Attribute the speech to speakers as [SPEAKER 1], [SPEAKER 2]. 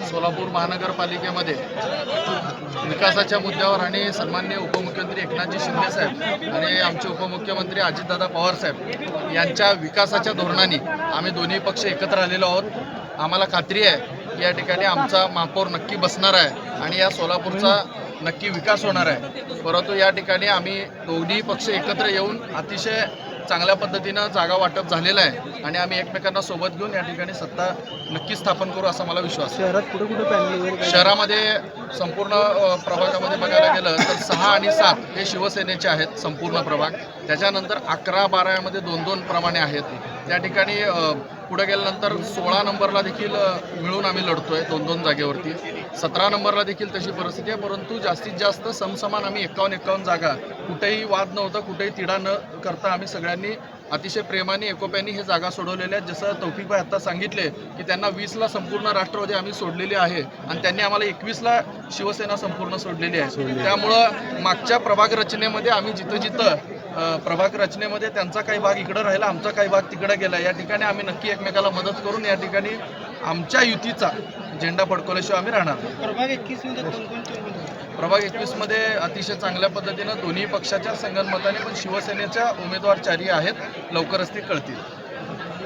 [SPEAKER 1] सोलापूर महानगरपालिकेमध्ये विकासाच्या मुद्द्यावर आणि सन्माननीय उपमुख्यमंत्री एकनाथजी शिंदे साहेब आणि आमचे उपमुख्यमंत्री अजितदादा पवार साहेब यांच्या विकासाच्या धोरणाने आम्ही दोन्ही पक्ष एकत्र आलेलो आहोत। आम्हाला खात्री आहे की या ठिकाणी आमचा महापौर नक्की बसणार आहे आणि या सोलापूरचा नक्की विकास होणार आहे। परंतु या ठिकाणी आम्ही दोन्ही पक्ष एकत्र येऊन अतिशय चांगल्या पद्धतीनं जागा वाटप झालेलं आहे आणि आम्ही एकमेकांना सोबत घेऊन या ठिकाणी सत्ता नक्की स्थापन करू असा मला विश्वास आहे।
[SPEAKER 2] शहरात कुठे कुठे पॅनल
[SPEAKER 1] शहरामध्ये संपूर्ण प्रभागामध्ये बघायला गेलं तर 6 आणि 7 हे शिवसेनेचे आहेत संपूर्ण प्रभाग। त्याच्यानंतर 11, 12 यामध्ये 2-2 प्रमाणे आहेत। त्या ठिकाणी पुढे गेल्यानंतर 16 नंबरला देखील मिळून आम्ही लढतोय 2-2 जागेवरती। 17 नंबरला देखील तशी परिस्थिती आहे, परंतु जास्तीत जास्त समसमान आम्ही 51 जागा, कुठेही वाद नव्हता, कुठेही तिढा न करता आम्ही सगळ्यांनी अतिशय प्रेमाने एकोप्याने हे जागा सोडवलेल्या आहेत। जसं तौफिकभाई आत्ता सांगितले की त्यांना 20ला संपूर्ण राष्ट्रवादी आम्ही सोडलेली आहे आणि त्यांनी आम्हाला 21ला शिवसेना संपूर्ण सोडलेली आहे। त्यामुळं मागच्या प्रभाग रचनेमध्ये आम्ही जिथं प्रभाग रचनेमध्ये त्यांचा काही भाग इकडं राहिला, आमचा काही भाग तिकडे गेला। या ठिकाणी आम्ही नक्की एकमेकाला मदत करून या ठिकाणी आमच्या युतीचा झेंडा फडकवल्याशिवाय आम्ही राहणार नाही। प्रभाग 21 मध्ये अतिशय चांगल्या पद्धतीनं दोन्ही पक्षाच्या संगनमताने पण शिवसेनेच्या उमेदवार 4 आहेत, लवकरच ते कळतील।